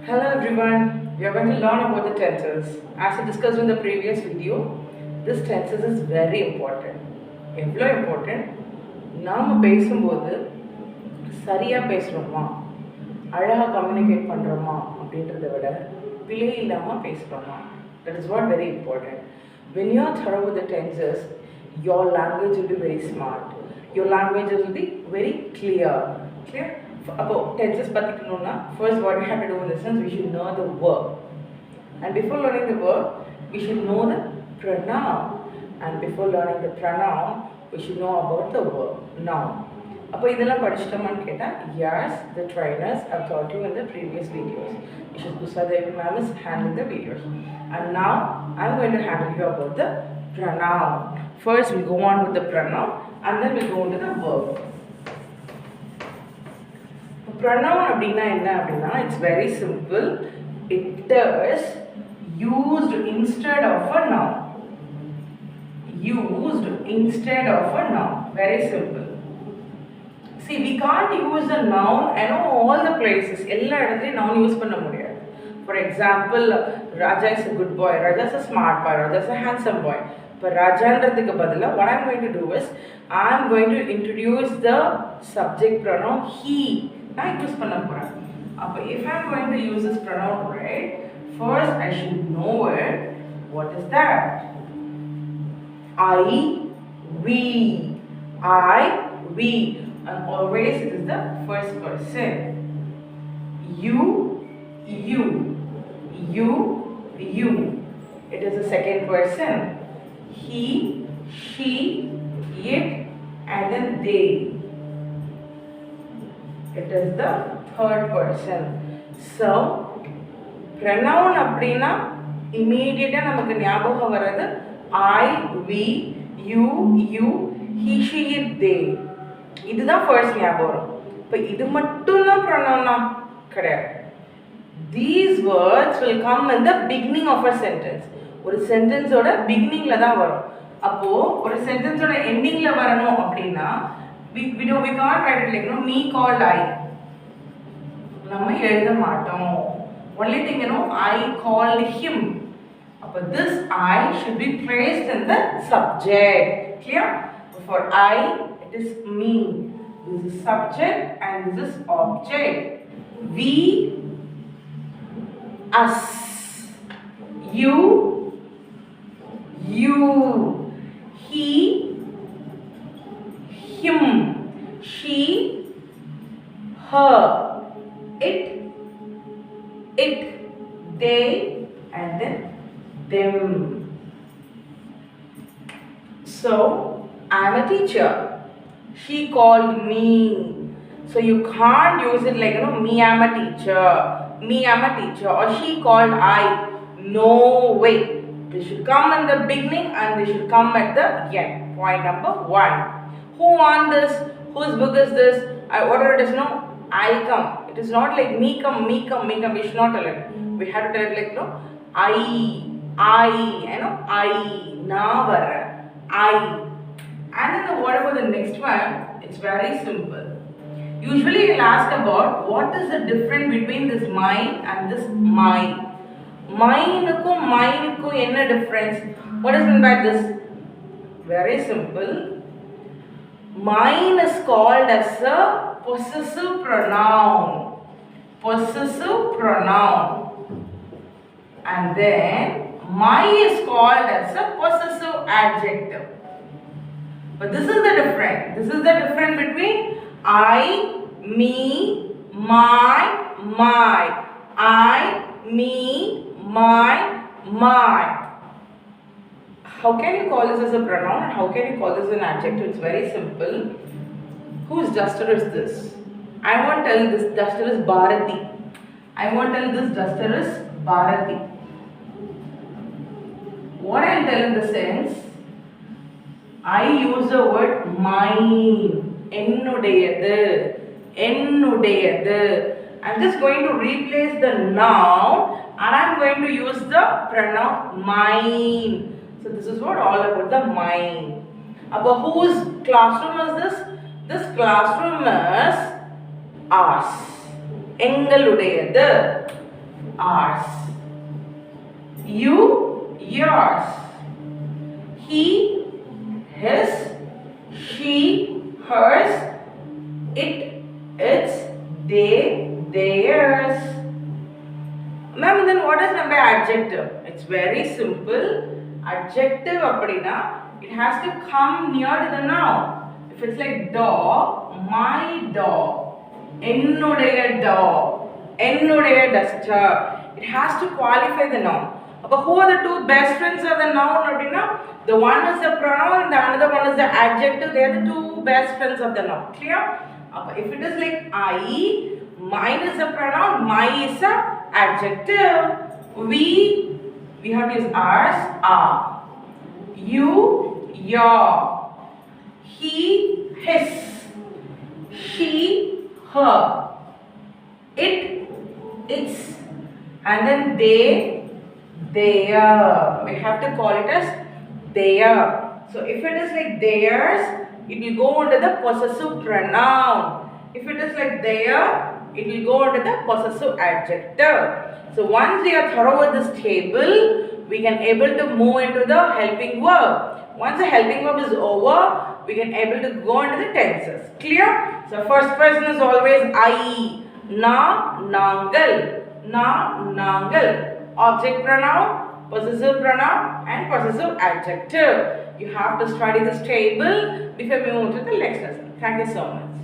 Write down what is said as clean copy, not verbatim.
Hello everyone, we are going to learn about the tenses. As I discussed in the previous video, this tenses is very important. எவ்வளோ important? நாம் பேசும்போது சரியாக பேசுகிறோமா, அழகாக communicate பண்ணுறோமா அப்படின்றத விட பிழை இல்லாமல் பேசுகிறோமா. That is what very important. When you are thorough with the tenses, your language will be very smart. Your language will be very clear. Clear? About tenses particularly, first what we have to do in this sense, we should know the verb. And before learning the verb, we should know the pronoun. And before learning the pronoun, we should know about the verb, noun. அப்போ இதெல்லாம் படிச்சிட்டோமான்னு கேட்டால், yes, the trainers have taught you in the previous videos. Mrs. Kusadevi ma'am is handling the videos. And now, I'm going to handle you about the pronoun. First, we'll go on with the pronoun, and then we'll go into the verb. Pronoun அப்படின்னா என்ன அப்படின்னா, it's very simple. It is used instead of a noun. Used instead of a noun. Very simple. See, we can't use a noun and all the places. எல்லா இடத்துலையும் noun use பண்ண முடியாது. For example, Raja is a good boy, Raja is a smart boy, Raja is a handsome boy. இப்போ ராஜான்றதுக்கு பதிலாக what I'm going to do is, I'm going to introduce the subject pronoun he. நான் use பண்ண போகிறேன். அப்போ if I'm going to use this pronoun, right, first I should know it. What is that? I, we. I, we. And always it is the first person. You, you. You, you. It is the second person. He, she, it, and then they. It is the third person. So, pronoun அப்படின்னா immediate நமக்கு ஞாபகம் வர்றது I, we, you, he, she, it, they. இதுதான் first ஞாபகம் வரும். இப்போ இது மட்டும்தான் ப்ரொனவுனா கிடையாது. These words will come in the beginning of a sentence. ஒரு சென்டென்ஸோட பிகினிங்ல தான் வரும். அப்போ ஒரு சென்டென்ஸோட எண்டிங்ல வரணும் அப்படின்னா we can't write it like, me called I. நம்ம எழுத மாட்டோம். Only thing, I called him. அப்போ this I should be placed in the subject. Clear? For I, it is me. This is subject and this is object. We, us. You, he, him, she, her, it, they, and then them. So, I am a teacher. She called me. So you can't use it like, me, I'm a teacher. Me, I'm a teacher. Or she called I. No way. They should come in the beginning and they should come at the end. Point number 1. Who won this? Whose book is this? Whatever it is, I'll come. It is not like me come. We should not tell it. We have to tell it like, I, I, na vara, I. And then what about the next one? It's very simple. Usually you'll ask about what is the difference between this mine and this my. Mineக்கும் mineக்கும் என்ன difference? What is meant by this? Very simple. Mine is called as a possessive pronoun. Possessive pronoun. And then my is called as a possessive adjective. But this is the difference. This is the difference between I, me, my. I, me, my. How can you call this as a pronoun and how can you call this an adjective? It's very simple. Whose duster is this? I won't tell this duster is Bharati. I won't tell this duster is Bharati. What I'll tell in the sense, I use the word mine. Ennudeyadu. I'm just going to replace the noun and I'm going to use the pronoun mine. So this is what all about the mine. About whose classroom is this? This classroom is ours. எங்களுடையது. ours. You, yours. He, his. She, hers. It, its. They, theirs. Ma'am, then what is meant by adjective? It's very simple. Adjective appadina, it has to come near to the noun. If it's like dog, my dog, ennudaya dog, ennudaya duster, it has to qualify the noun. But who are the two best friends of the noun appadina? The one is the pronoun and the another one is the adjective. They are the two best friends of the noun. Clear? If it is like I, mine is a pronoun, my is a adjective. We have to use ours, our. You, your. He, his. She, her. It, its. And then they, their. We have to call it as their. So if it is like theirs, it will go under the possessive pronoun. If it is like their, it will go under the possessive adjective. So once we are thorough with this table, we can able to move into the helping verb. Once the helping verb is over, we can able to go into the tenses. Clear? So first person is always I. Na, nangal. Na, nangal. Object pronoun, possessive pronoun and possessive adjective. You have to study this table before we move to the next lesson. Thank you so much.